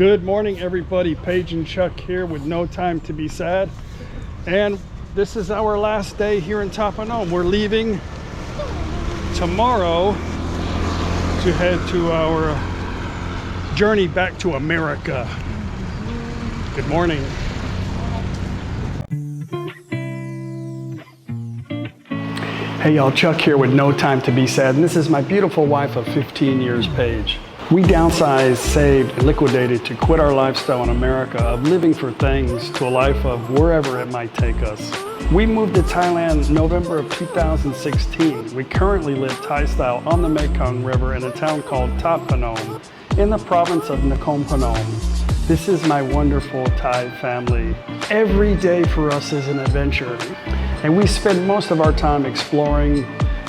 Good morning, everybody. Paige and Chuck here with No Time to Be Sad. And this is our last day here in ThatPhanom. We're leaving tomorrow to head to our journey back to America. Good morning. Hey y'all, Chuck here with No Time to Be Sad. And this is my beautiful wife of 15 years, Paige. We downsized, saved, and liquidated to quit our lifestyle in America of living for things to a life of wherever it might take us. We moved to Thailand November of 2016. We currently live Thai style on the Mekong River in a town called ThatPhanom in the province of NakhonPhanom. This is my wonderful Thai family. Every day for us is an adventure, and we spend most of our time exploring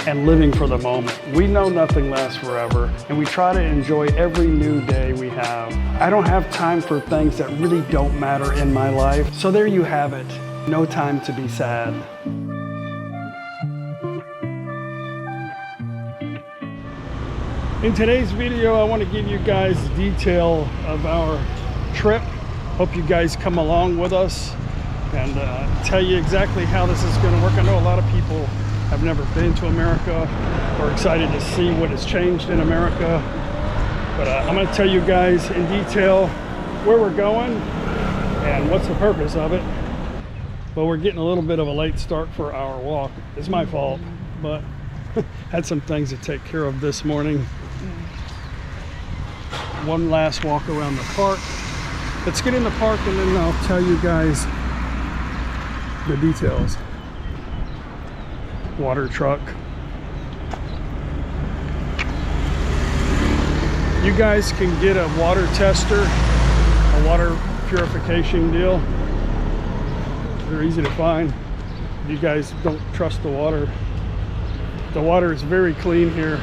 and living for the moment. We know nothing lasts forever, and we try to enjoy every new day we have. I don't have time for things that really don't matter in my life. So there you have it. No time to be sad. In today's video, I want to give you guys detail of our trip. Hope you guys come along with us and tell you exactly how this is going to work. I know a lot of people have never been to America or excited to see what has changed in America, but I'm going to tell you guys in detail where we're going and what's the purpose of it. But we're getting a little bit of a late start for our walk. It's my fault, but had some things to take care of this morning. One last walk around the park. Let's get in the park and then I'll tell you guys the details. Water truck. You guys can get a water tester, a water purification deal. They're easy to find. If you guys don't trust the water is very clean here.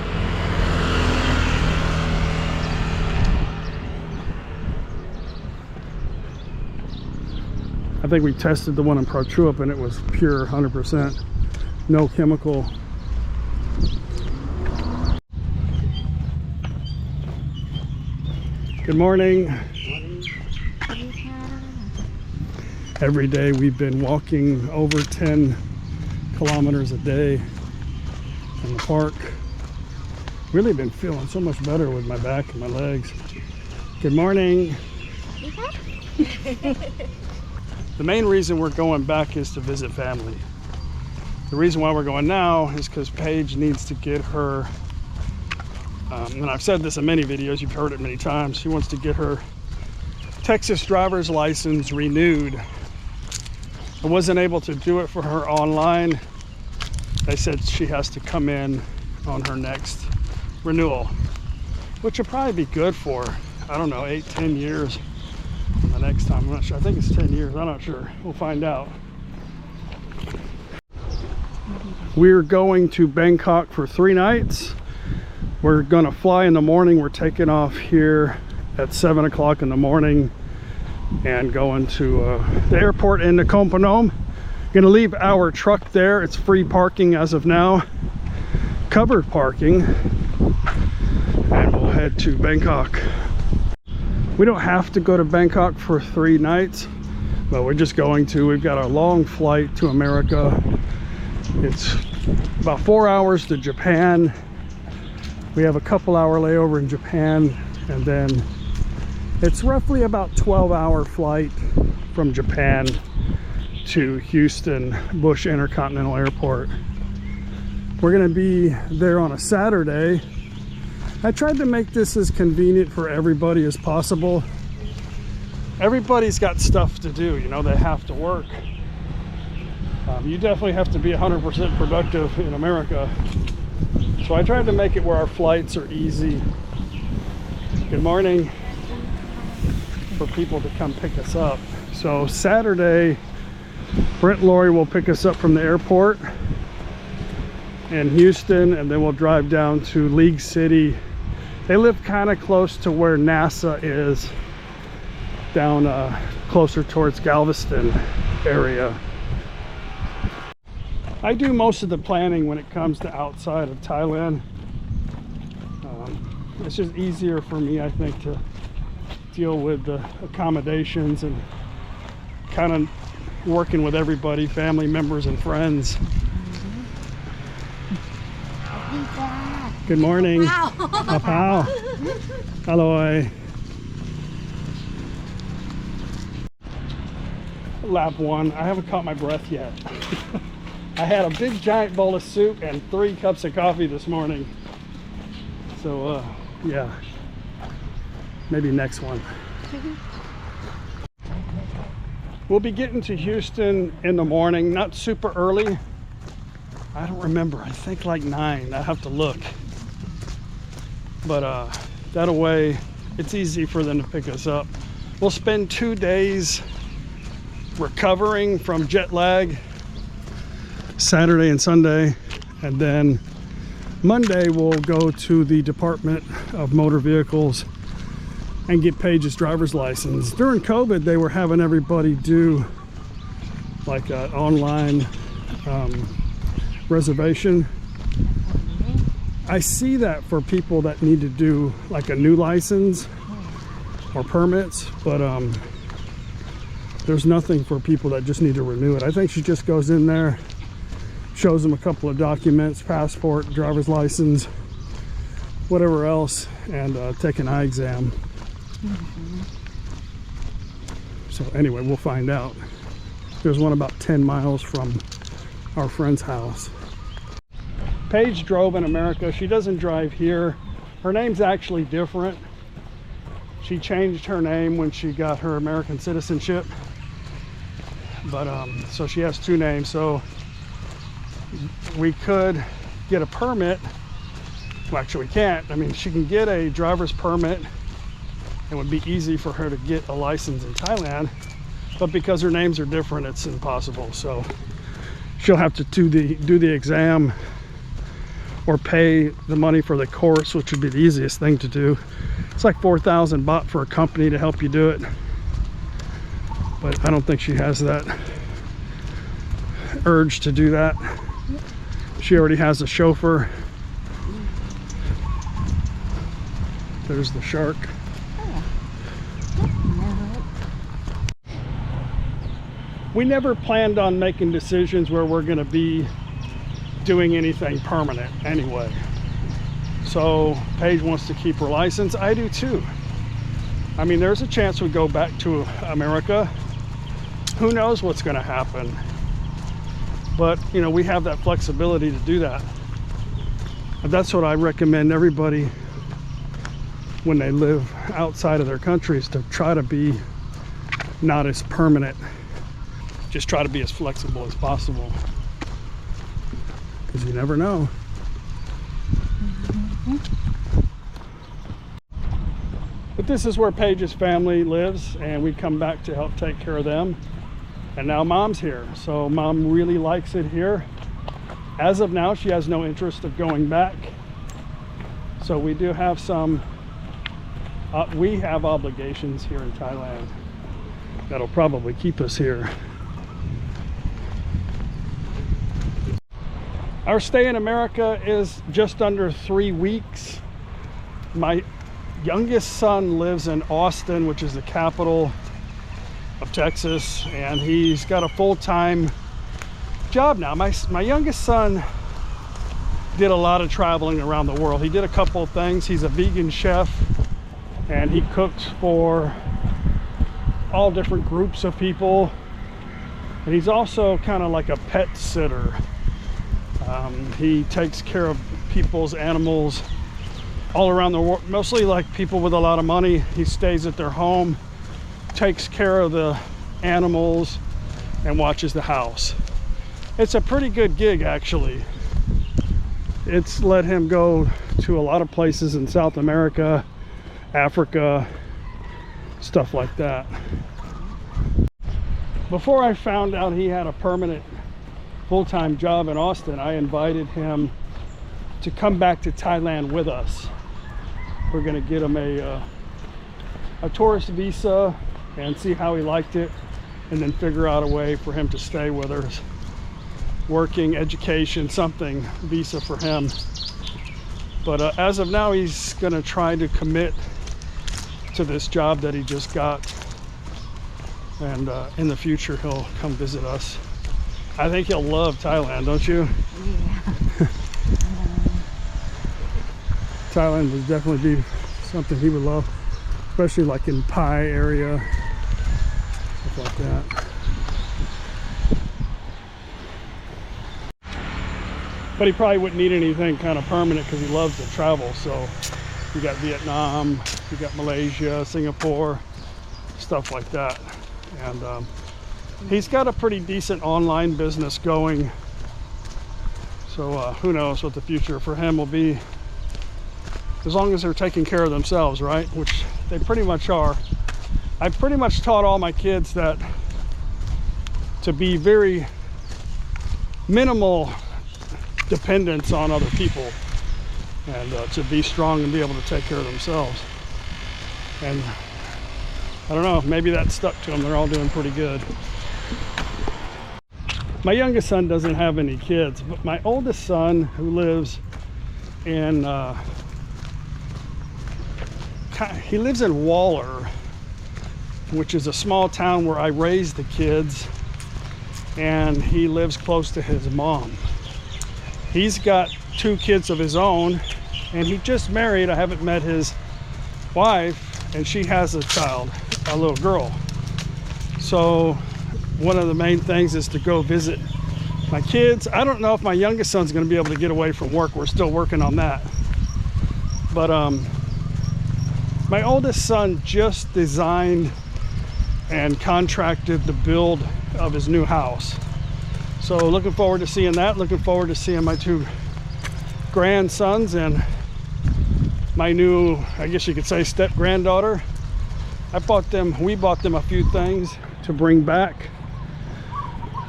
I think we tested the one in Prachuap and it was pure 100%. No chemical. Good morning. Every day we've been walking over 10 kilometers a day in the park. Really been feeling so much better with my back and my legs. Good morning. The main reason we're going back is to visit family. The reason why we're going now is because Paige needs to get her, and I've said this in many videos, you've heard it many times, she wants to get her Texas driver's license renewed. I wasn't able to do it for her online. They said she has to come in on her next renewal, which will probably be good for, I don't know, 8-10 years. And the next time, I'm not sure, I think it's 10 years, I'm not sure, we'll find out. We're going to Bangkok for 3 nights. We're gonna fly in the morning. We're taking off here at 7 o'clock in the morning and going to the airport in NakhonPhanom. Gonna leave our truck there. It's free parking as of now, covered parking, and we'll head to Bangkok. We don't have to go to Bangkok for 3 nights, but we're just going to. We've got a long flight to America. It's about 4 hours to Japan. We have a couple-hour layover in Japan, and then it's roughly about 12-hour flight from Japan to Houston Bush Intercontinental Airport. We're gonna be there on a Saturday. I tried to make this as convenient for everybody as possible. Everybody's got stuff to do, you know, they have to work. You definitely have to be 100% productive in America. So I tried to make it where our flights are easy. Good morning. For people to come pick us up. So Saturday, Brent and Lori will pick us up from the airport in Houston, and then we'll drive down to League City. They live kind of close to where NASA is, down closer towards Galveston area. I do most of the planning when it comes to outside of Thailand. It's just easier for me, I think, to deal with the accommodations and kind of working with everybody, family members and friends. Good morning. Pao. Hello. Lap 1. I haven't caught my breath yet. I had a big giant bowl of soup and 3 cups of coffee this morning. So yeah, maybe next one. We'll be getting to Houston in the morning, not super early. I don't remember, I think like 9. I have to look. But that way it's easy for them to pick us up. We'll spend 2 days recovering from jet lag, Saturday and Sunday, and then Monday we'll go to the Department of Motor Vehicles and get Paige's driver's license. During COVID, they were having everybody do like an online reservation. I see that for people that need to do like a new license or permits, but there's nothing for people that just need to renew it. I think she just goes in there, shows them a couple of documents, passport, driver's license, whatever else, and take an eye exam. So anyway, we'll find out. There's one about 10 miles from our friend's house. Paige drove in America. She doesn't drive here. Her name's actually different. She changed her name when she got her American citizenship. But so she has 2 names. So we could get a permit. Well, actually we can't. I mean, she can get a driver's permit. It would be easy for her to get a license in Thailand, but because her names are different, it's impossible. So she'll have to do the exam or pay the money for the course, which would be the easiest thing to do. It's like 4,000 baht for a company to help you do it, but I don't think she has that urge to do that. She already has a chauffeur. There's the shark. We never planned on making decisions where we're going to be doing anything permanent anyway. So Paige wants to keep her license. I do too. I mean, there's a chance we go back to America. Who knows what's going to happen? But, you know, we have that flexibility to do that. And that's what I recommend everybody when they live outside of their countries, to try to be not as permanent. Just try to be as flexible as possible, because you never know. But this is where Paige's family lives, and we come back to help take care of them. And now Mom's here, so Mom really likes it here. As of now, she has no interest of going back. So we do have some, we have obligations here in Thailand that'll probably keep us here. Our stay in America is just under 3 weeks. My youngest son lives in Austin, which is the capital of Texas, and he's got a full-time job now. My youngest son did a lot of traveling around the world. He did a couple of things. He's a vegan chef, and he cooks for all different groups of people. And he's also kind of like a pet sitter. He takes care of people's animals all around the world, mostly like people with a lot of money. He stays at their home, takes care of the animals, and watches the house. It's a pretty good gig, actually. It's let him go to a lot of places in South America, Africa, stuff like that. Before I found out he had a permanent full-time job in Austin, I invited him to come back to Thailand with us. We're going to get him a tourist visa and see how he liked it, and then figure out a way for him to stay with us. Working, education, something, visa for him. But as of now, he's going to try to commit to this job that he just got, and in the future he'll come visit us. I think he'll love Thailand, don't you? Yeah. Thailand would definitely be something he would love, especially like in Pai area, stuff like that. But he probably wouldn't need anything kind of permanent because he loves to travel. So you got Vietnam, you got Malaysia, Singapore, stuff like that. And he's got a pretty decent online business going. So who knows what the future for him will be, as long as they're taking care of themselves, right? Which they pretty much are. I pretty much taught all my kids that to be very minimal dependence on other people, and to be strong and be able to take care of themselves. And I don't know, maybe that stuck to them. They're all doing pretty good. My youngest son doesn't have any kids, but my oldest son, who lives in he lives in Waller, which is a small town where I raised the kids, and he lives close to his mom. He's got 2 kids of his own, and he just married. I haven't met his wife, and she has a child, a little girl. So one of the main things is to go visit my kids. I don't know if my youngest son's going to be able to get away from work. We're still working on that. But my oldest son just designed and contracted the build of his new house. So looking forward to seeing that. Looking forward to seeing my 2 grandsons and my new, I guess you could say, step granddaughter. We bought them a few things to bring back.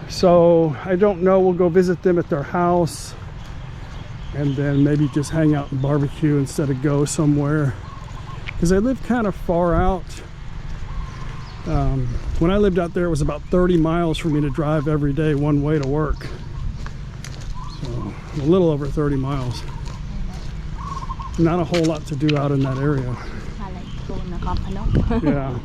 So I don't know, we'll go visit them at their house and then maybe just hang out and barbecue instead of go somewhere, because they live kind of far out. When I lived out there, it was about 30 miles for me to drive every day one way to work. So a little over 30 miles. Not a whole lot to do out in that area. Yeah.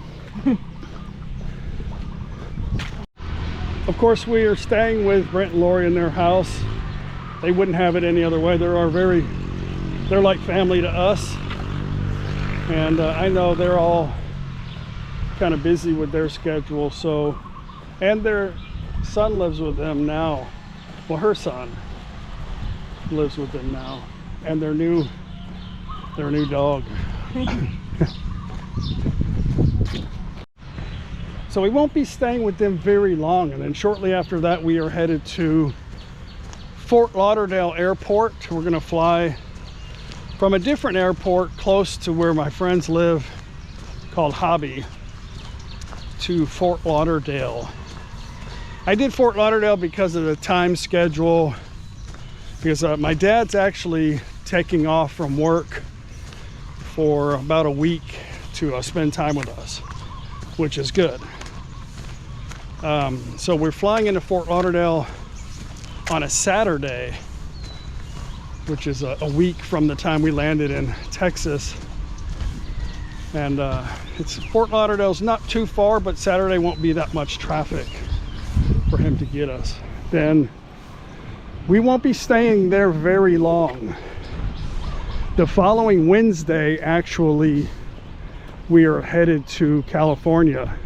Of course, we are staying with Brent and Lori in their house. They wouldn't have it any other way. They're like family to us. And I know they're all kind of busy with their schedule, so, and their son lives with them now. Well, her son lives with them now, and their new dog. So we won't be staying with them very long, and then shortly after that we are headed to Fort Lauderdale Airport. We're going to fly from a different airport close to where my friends live, called Hobby, to Fort Lauderdale. I did Fort Lauderdale because of the time schedule, because my dad's actually taking off from work for about a week to spend time with us, which is good. So we're flying into Fort Lauderdale on a Saturday, which is a week from the time we landed in Texas. And Fort Lauderdale's not too far, but Saturday won't be that much traffic for him to get us. Then we won't be staying there very long. The following Wednesday, actually, we are headed to California.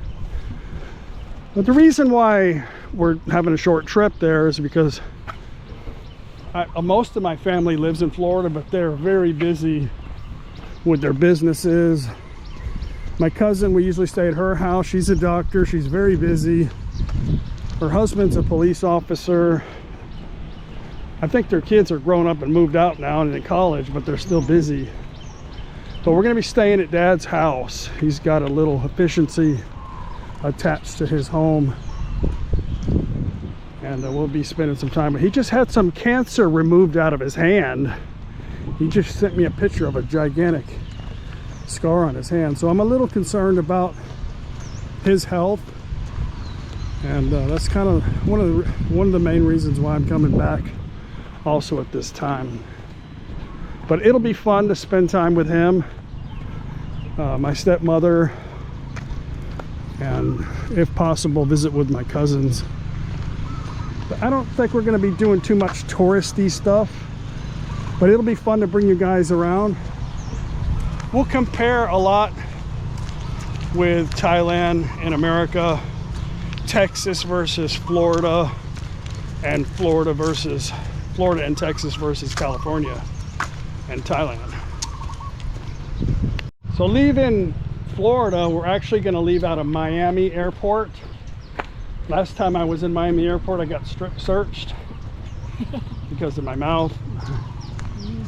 But the reason why we're having a short trip there is because most of my family lives in Florida, but they're very busy with their businesses. My cousin, we usually stay at her house. She's a doctor. She's very busy. Her husband's a police officer. I think their kids are grown up and moved out now and in college, but they're still busy. But we're going to be staying at Dad's house. He's got a little efficiency attached to his home, and we'll be spending some time. He just had some cancer removed out of his hand. He just sent me a picture of a gigantic scar on his hand, so I'm a little concerned about his health, and that's kind of one of the main reasons why I'm coming back also at this time. But it'll be fun to spend time with him. my stepmother, and if possible visit with my cousins. But I don't think we're going to be doing too much touristy stuff, but it'll be fun to bring you guys around. We'll compare a lot with Thailand and America, Texas versus Florida, and Florida and Texas versus California and Thailand. So leaving Florida, we're actually going to leave out of Miami Airport. Last time I was in Miami Airport, I got strip searched because of my mouth.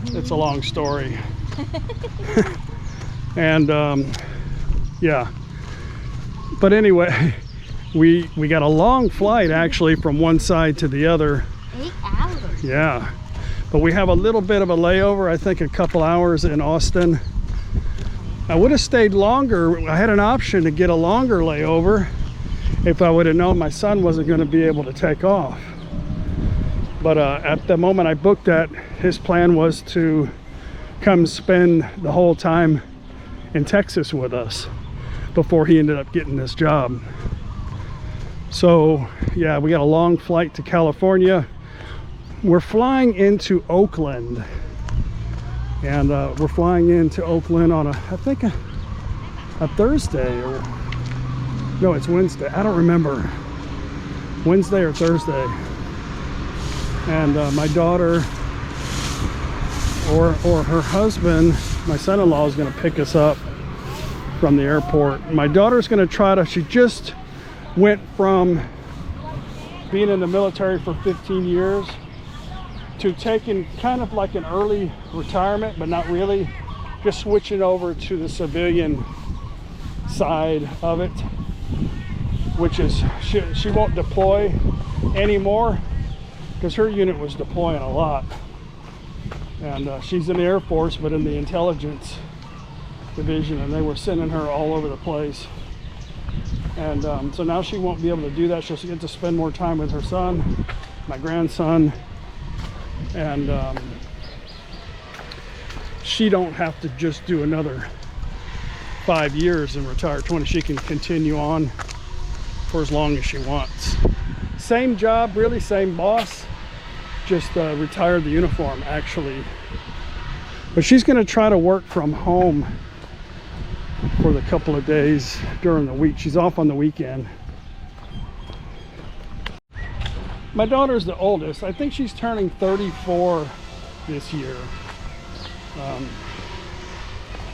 It's a long story. And yeah, but anyway, we got a long flight actually from one side to the other. 8 hours. Yeah, but we have a little bit of a layover, I think a couple hours in Austin. I would have stayed longer. I had an option to get a longer layover if I would have known my son wasn't going to be able to take off. But at the moment I booked that, his plan was to come spend the whole time in Texas with us before he ended up getting this job. So yeah, we got a long flight to California. We're flying into Oakland, and we're flying into Oakland on I think a Thursday, or no, it's Wednesday, I don't remember, Wednesday or Thursday. And my daughter or her husband, my son-in-law, is going to pick us up from the airport. My daughter's going to try to, she just went from being in the military for 15 years to taking kind of like an early retirement, but not really, just switching over to the civilian side of it, which is she won't deploy anymore because her unit was deploying a lot. And she's in the Air Force, but in the intelligence division, and they were sending her all over the place. And so now she won't be able to do that. She'll get to spend more time with her son, my grandson, and she don't have to just do another 5 years and retire 20. She can continue on for as long as she wants. Same job, really, same boss, just retired the uniform actually. But she's going to try to work from home for the couple of days during the week. She's off on the weekend. My daughter's the oldest. I think she's turning 34 this year.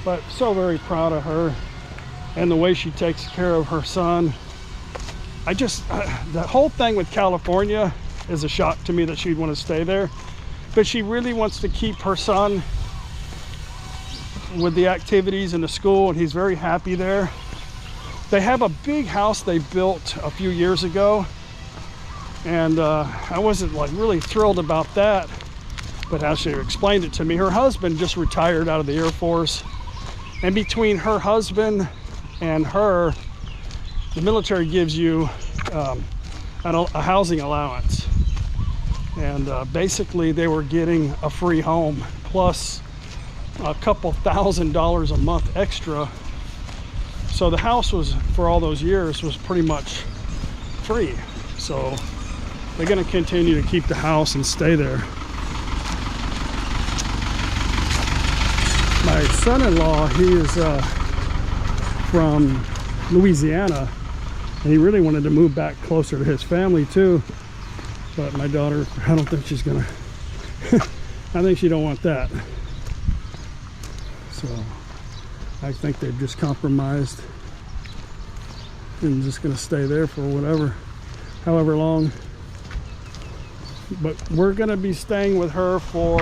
But so very proud of her and the way she takes care of her son. I just, the whole thing with California is a shock to me that she'd want to stay there. But she really wants to keep her son with the activities in the school, and he's very happy there. They have a big house they built a few years ago, and I wasn't like really thrilled about that, but as she explained it to me, her husband just retired out of the Air Force, and between her husband and her, the military gives you a housing allowance, and basically they were getting a free home plus a couple $1,000s a month extra. So the house was, for all those years, was pretty much free. So they're going to continue to keep the house and stay there. My son-in-law, he is from Louisiana, and he really wanted to move back closer to his family too. But my daughter, I don't think she's gonna I think she don't want that. So I think they've just compromised and just gonna stay there for however long. But we're gonna be staying with her for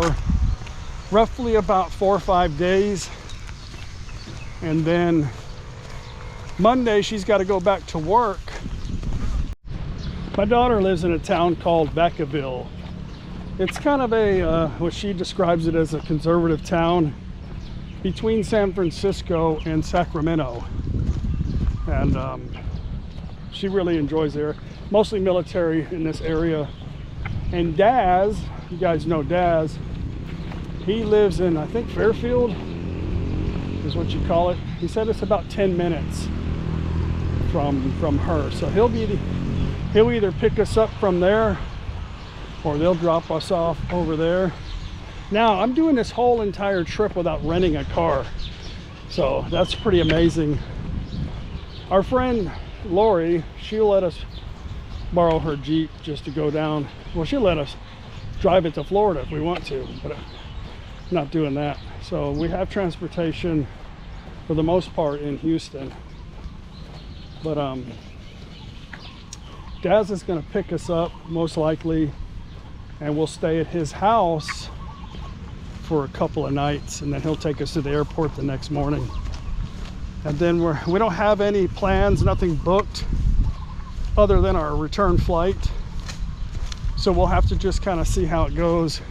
roughly about 4 or 5 days, and then Monday she's got to go back to work. My daughter lives in a town called Vacaville. It's kind of a what she describes it as a conservative town between San Francisco and Sacramento, and she really enjoys there. Mostly military in this area. And Daz, you guys know Daz, he lives in, I think, Fairfield is is what you call it. He said it's about 10 minutes from her. So he'll either pick us up from there or they'll drop us off over there. Now, I'm doing this whole entire trip without renting a car. So that's pretty amazing. Our friend Lori, she'll let us borrow her Jeep just to go down. Well, she'll let us drive it to Florida if we want to, but I'm not doing that. So we have transportation for the most part in Houston. But Daz is going to pick us up most likely, and we'll stay at his house for a couple of nights, and then he'll take us to the airport the next morning. And then we don't have any plans, nothing booked other than our return flight. So we'll have to just kind of see how it goes.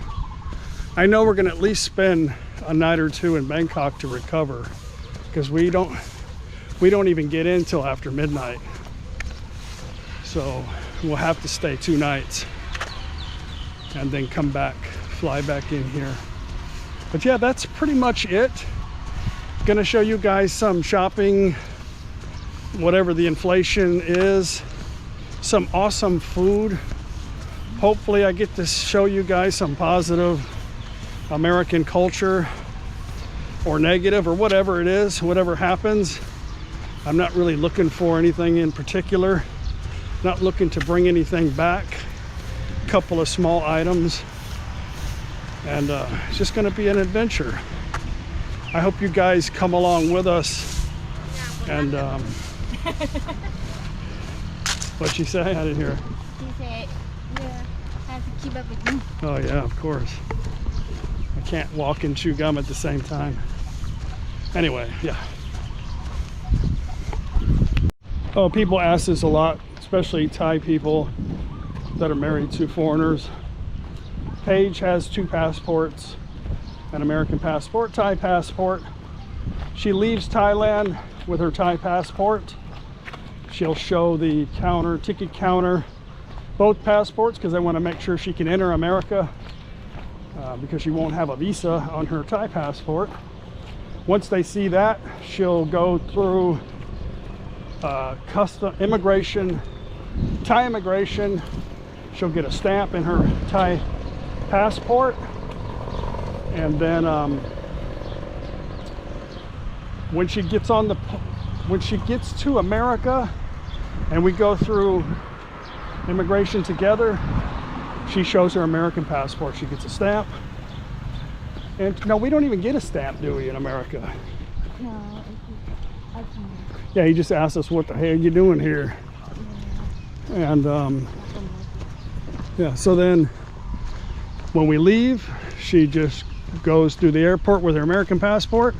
I know we're going to at least spend a night or two in Bangkok to recover, because we don't even get in till after midnight. So we'll have to stay 2 nights and then come back, fly back in here. But yeah, that's pretty much it. Gonna show you guys some shopping, whatever the inflation is, some awesome food. Hopefully I get to show you guys some positive American culture, or negative, or whatever it is, whatever happens. I'm not really looking for anything in particular, not looking to bring anything back. A couple of small items, and it's just going to be an adventure. I hope you guys come along with us. And what'd she say? I didn't hear her. She said, yeah, I have to keep up with you. Oh yeah, of course. I can't walk and chew gum at the same time. Anyway, yeah. Oh, people ask this a lot, especially Thai people that are married to foreigners. Paige has 2 passports, an American passport, Thai passport. She leaves Thailand with her Thai passport. She'll show the ticket counter, both passports, because they want to make sure she can enter America, because she won't have a visa on her Thai passport. Once they see that, she'll go through custom immigration, Thai immigration. She'll get a stamp in her Thai passport, and then when she gets to America and we go through immigration together, she shows her American passport. She gets a stamp. And no, we don't even get a stamp, do we, in America? No, I can. Yeah, he just asked us, what the hell are you doing here? And yeah, so then when we leave, she just goes through the airport with her American passport.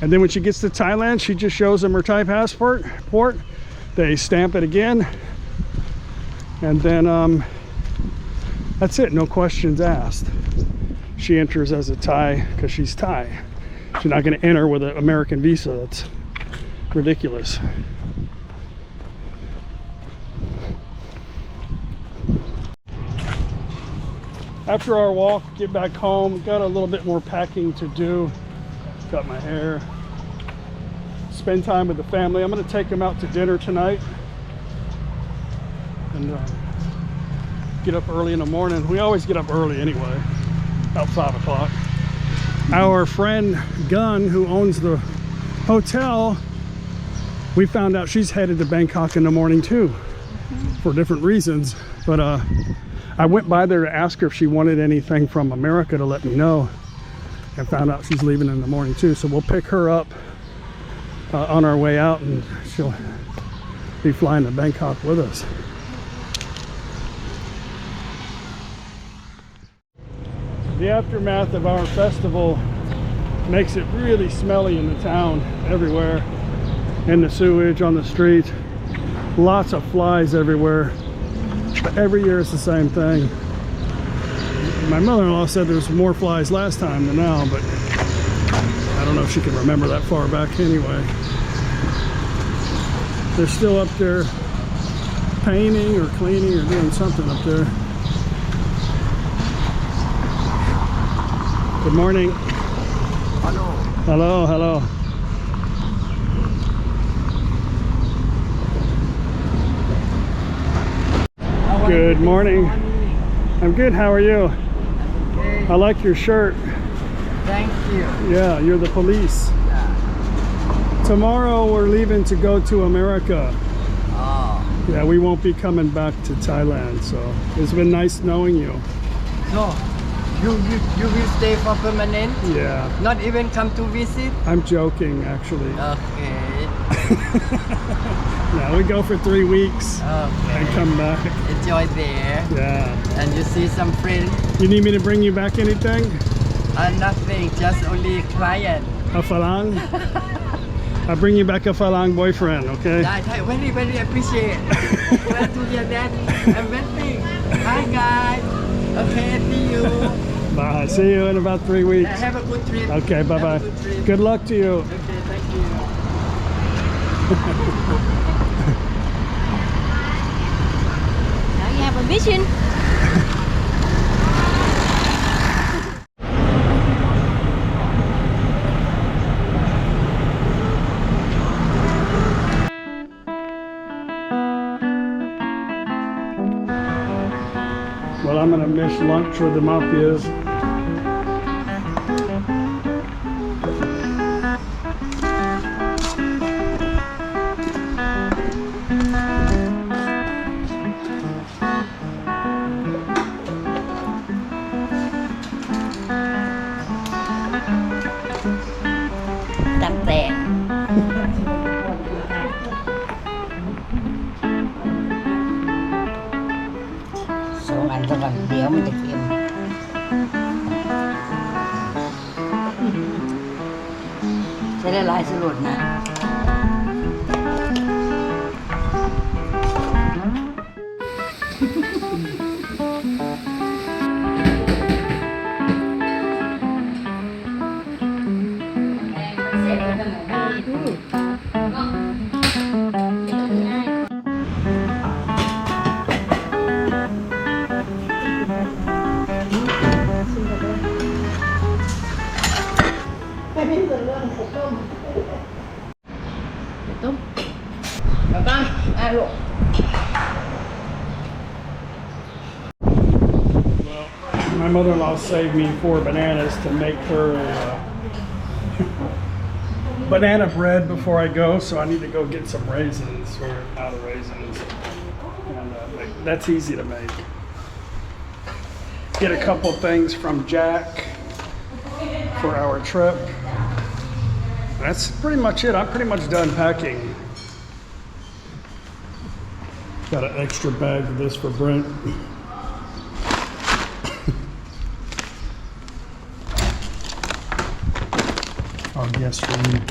And then when she gets to Thailand, she just shows them her Thai passport. They stamp it again. And then that's it, no questions asked. She enters as a Thai because she's Thai. She's not going to enter with an American visa. That's ridiculous. After our walk, get back home, got a little bit more packing to do. Cut my hair. Spend time with the family. I'm going to take them out to dinner tonight. And get up early in the morning. We always get up early anyway. About 5 o'clock. Our friend Gunn, who owns the hotel, we found out she's headed to Bangkok in the morning too, for different reasons. But I went by there to ask her if she wanted anything from America to let me know, and found out she's leaving in the morning too. So we'll pick her up on our way out, and she'll be flying to Bangkok with us. The aftermath of our festival makes it really smelly in the town, everywhere, in the sewage, on the street. Lots of flies everywhere. But every year it's the same thing. My mother-in-law said there's more flies last time than now, but I don't know if she can remember that far back anyway. They're still up there painting or cleaning or doing something up there. Good morning. Hello. Hello, hello. Good morning. I'm good. How are you? Okay. I like your shirt. Thank you. Yeah, you're the police. Tomorrow we're leaving to go to America. Oh. Yeah, we won't be coming back to Thailand, so it's been nice knowing you. So, you will stay for permanent? Yeah, Not even come to visit? I'm joking actually. Okay. Yeah, we go for 3 weeks Okay. and come back. Enjoy there. Yeah. And you see some friends? You need me to bring you back anything? Nothing, just only client. A falang? I'll bring you back a falang boyfriend, okay? I very, very appreciate. Glad to hear that. I'm waiting. Hi guys. Okay, see you. Bye. See you in about 3 weeks. Have a good trip. Okay, bye bye. Have a good trip. Good luck to you. Okay, thank you. Now you have a mission. Well, I'm gonna miss lunch with the mafias. Tạm tẹn. 2 อันซะก่อนเดี๋ยวมันจะเค็มใช้ได้หลายสลุดนะแล้วก็ลูก Well, my mother-in-law saved me 4 bananas to make her a banana bread before I go, so I need to go get some raisins. We're out of raisins, and that's easy to make. Get a couple things from Jack for our trip. That's pretty much it. I'm pretty much done packing. Got an extra bag of this for Brent. Our guest room.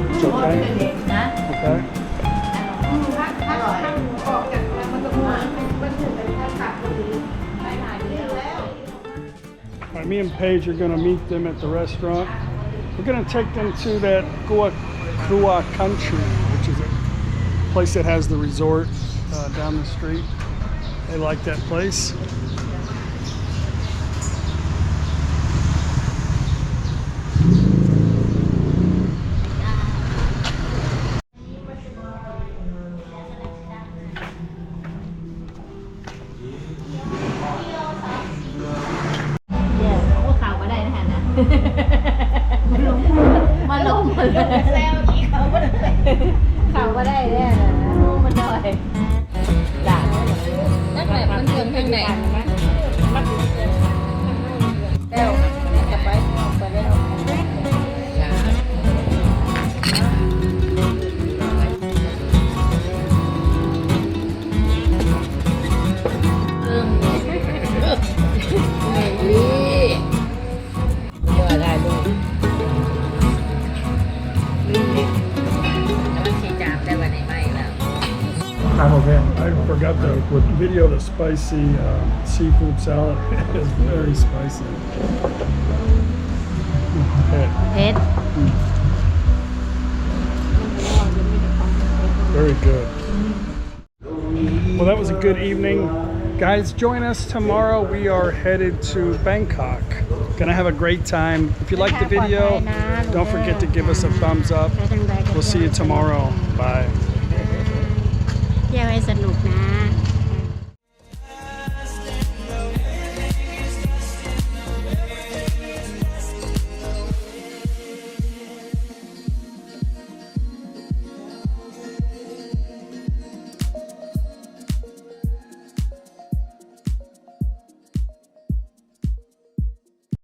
It's okay. Okay. Right, me and Paige are going to meet them at the restaurant. We're going to take them to that Gua country, which is a place that has the resort down the street. They like that place. Yeah พวกข่าวมาได้นะฮะนะมาลงมาเลยแซวอีกเขาก็ได้ข่าวมาได้แน่นะมันหน่อยด่านักแบบมันเกินข้างในแล้วจะไปแล้ว I forgot to video the spicy seafood salad. It's very spicy. เผ็ด Very good. Well, that was a good evening. Guys, join us tomorrow. We are headed to Bangkok. Gonna have a great time. If you like the video, don't forget to give us a thumbs up. We'll see you tomorrow. Bye. เที่ยวให้สนุกนะ